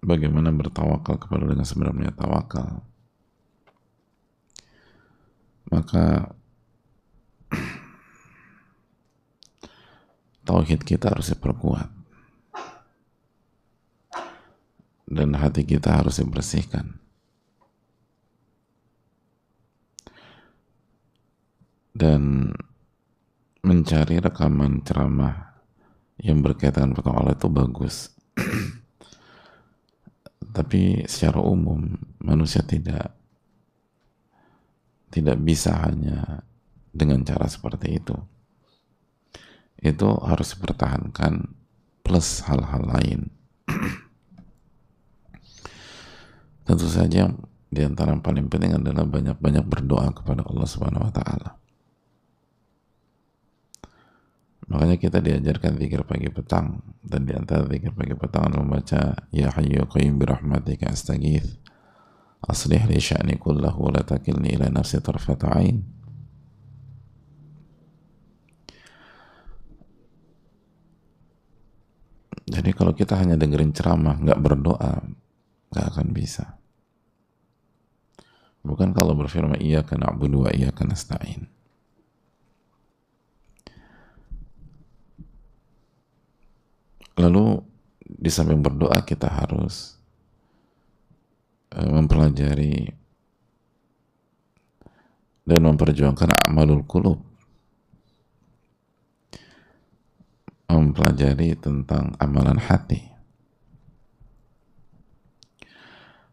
bagaimana bertawakal kepada dengan sebenarnya tawakal, maka tauhid kita harus diperkuat dan hati kita harus dibersihkan. Dan mencari rekaman ceramah yang berkaitan dengan Allah itu bagus. Tapi secara umum manusia tidak bisa hanya dengan cara seperti itu. Itu harus dipertahankan plus hal-hal lain. Tentu saja di antara yang paling penting adalah banyak-banyak berdoa kepada Allah Subhanahu wa taala. Makanya kita diajarkan zikir pagi petang, dan di antara zikir pagi petang adalah membaca Ya Hayyu Qayyum birahmatika astaghits aslih li sya'ni kullahu wa la takilni ila nafsi tarfata ain. Jadi kalau kita hanya dengerin ceramah, nggak berdoa, nggak akan bisa. Bukan kalau berfirman iyyaka na'budu wa iyyaka nasta'in. Lalu di samping berdoa kita harus mempelajari dan memperjuangkan amalul qulub, mempelajari tentang amalan hati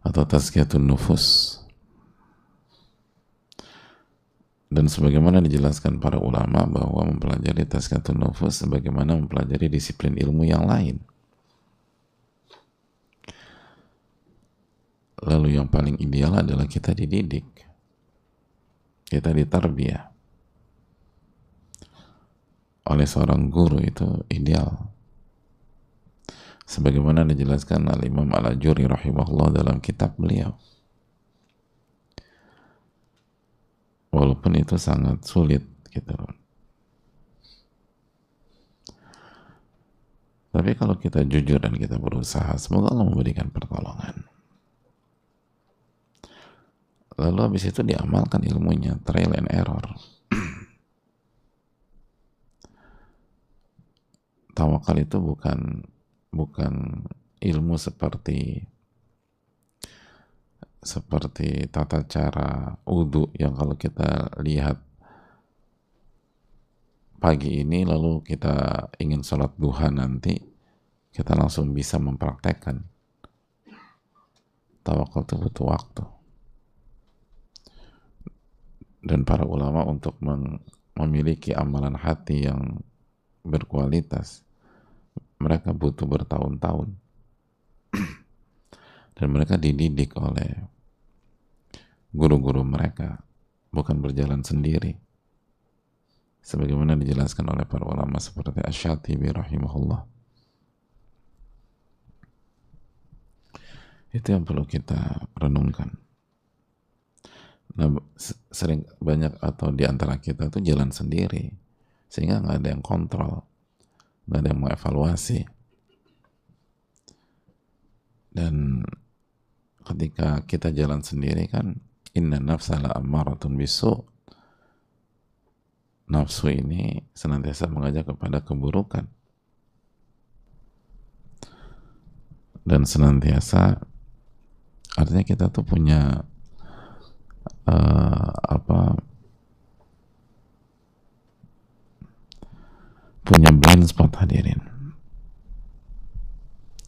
atau tazkiyatun nufus. Dan sebagaimana dijelaskan para ulama bahwa mempelajari tazkiyatun nufus sebagaimana mempelajari disiplin ilmu yang lain. Lalu yang paling ideal adalah kita dididik, kita ditarbiyah oleh seorang guru, itu ideal. Sebagaimana dijelaskan oleh Imam Al-Ajuri rahimahullah dalam kitab beliau. Walaupun itu sangat sulit gitu. Tapi kalau kita jujur dan kita berusaha, semoga Allah memberikan pertolongan. Lalu habis itu diamalkan ilmunya, trial and error. Tawakal itu bukan ilmu seperti tata cara wudu yang kalau kita lihat pagi ini lalu kita ingin sholat duha nanti kita langsung bisa mempraktekkan. Tawakal itu butuh waktu. Dan para ulama untuk memiliki amalan hati yang berkualitas, mereka butuh bertahun-tahun. Dan mereka dididik oleh guru-guru mereka, bukan berjalan sendiri. Sebagaimana dijelaskan oleh para ulama seperti Asy-Syatibi rahimahullah. Itu yang perlu kita renungkan. Nah, sering banyak atau di antara kita tuh jalan sendiri, sehingga nggak ada yang kontrol, nggak ada yang mengevaluasi. Dan ketika kita jalan sendiri kan, inna nafsa la'ammaratun bisu', nafsu ini senantiasa mengajak kepada keburukan dan senantiasa, artinya kita tuh punya punya blind spot, hadirin,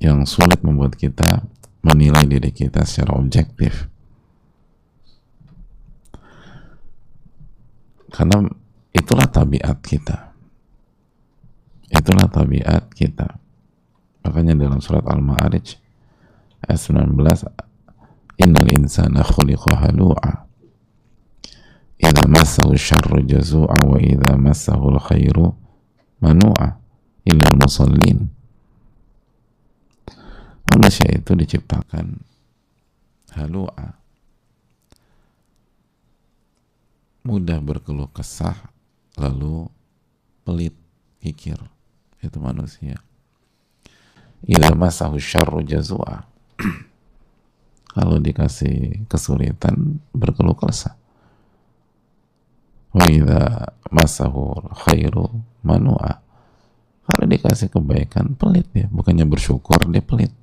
yang sulit membuat kita menilai diri kita secara objektif. Karena itulah tabiat kita. Itulah tabiat kita. Makanya dalam surat Al-Ma'arij ayat 19, innal insana khuliqa halu'a idza massahu syarru jazu'a wa idza massahu al-khairu manu'a illa al-musallin. Manusia itu diciptakan halu'a, mudah berkeluh kesah, lalu pelit, kikir. Itu manusia. Idza massahu syarru jazua. Kalau dikasih kesulitan, berkeluh kesah. Wa idza masahul khairu manu'a. Kalau dikasih kebaikan, pelit dia. Bukannya bersyukur, dia pelit.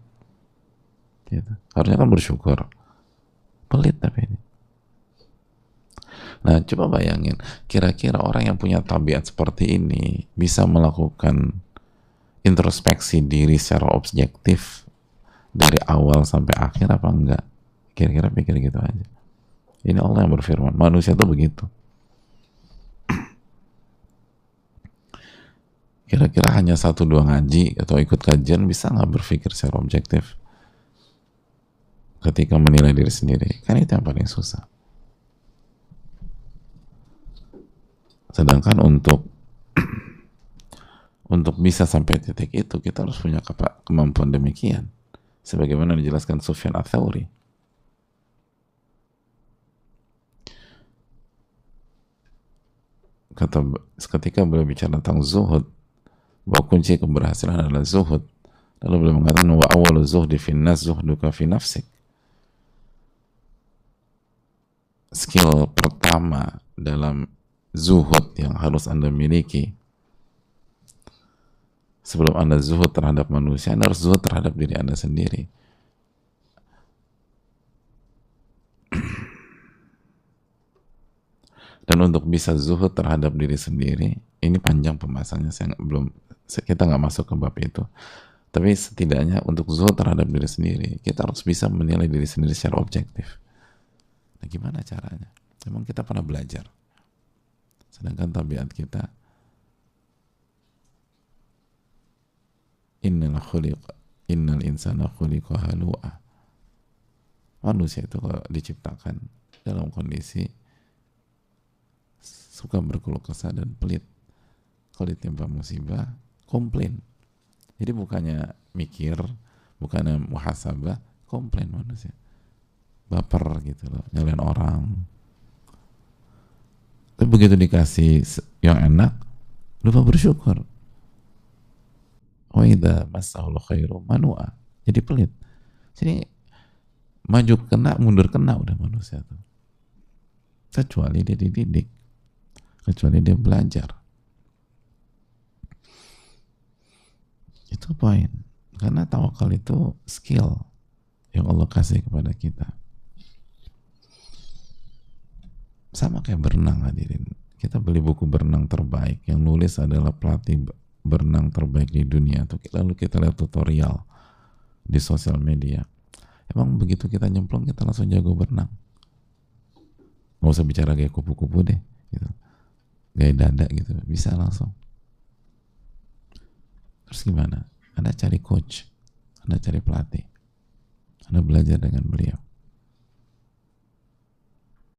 Gitu. Harusnya kan bersyukur. Pelit tapi ini. Nah, coba bayangin, kira-kira orang yang punya tabiat seperti ini bisa melakukan introspeksi diri secara objektif dari awal sampai akhir apa enggak? Kira-kira pikir gitu aja. Ini Allah yang berfirman, manusia tuh begitu. Kira-kira hanya 1-2 ngaji atau ikut kajian bisa nggak berpikir secara objektif ketika menilai diri sendiri? Kan itu yang paling susah. Sedangkan untuk bisa sampai titik itu kita harus punya kemampuan demikian. Sebagaimana dijelaskan Sufyan Ats-Tsauri. Ketika beliau bicara tentang zuhud, bahwa kunci keberhasilan adalah zuhud. Lalu beliau mengatakan wa awwalu zuhdi fin nas zuhduka fi nafsik. Skill pertama dalam zuhud yang harus Anda miliki sebelum Anda zuhud terhadap manusia, Anda harus zuhud terhadap diri Anda sendiri. Dan untuk bisa zuhud terhadap diri sendiri, ini panjang pembahasannya, kita nggak masuk ke bab itu. Tapi setidaknya untuk zuhud terhadap diri sendiri, kita harus bisa menilai diri sendiri secara objektif. Nah, gimana caranya? Memang kita pernah belajar. Sedangkan tabiat kita, innal insana khuliqa halu'a. Manusia itu kalau diciptakan dalam kondisi suka berkeluh kesah dan pelit. Kalau ditimpa musibah, komplain. Jadi bukannya mikir, bukannya muhasabah, komplain manusia. Baper gitu loh, nyalain orang. Tapi begitu dikasih yang enak, lupa bersyukur. Wa idza massahul khairu manu'a. Jadi pelit. Jadi maju kena, mundur kena udah manusia tuh. Kecuali dia dididik, kecuali dia belajar. Itu poin. Karena tawakal itu skill yang Allah kasih kepada kita. Sama kayak berenang, hadirin. Kita beli buku berenang terbaik, yang nulis adalah pelatih berenang terbaik di dunia. Lalu kita lihat tutorial di sosial media. Emang begitu kita nyemplung, kita langsung jago berenang? Nggak usah bicara kayak kupu-kupu deh, gitu. Gaya dada gitu, bisa langsung. Terus gimana? Anda cari coach, Anda cari pelatih, Anda belajar dengan beliau.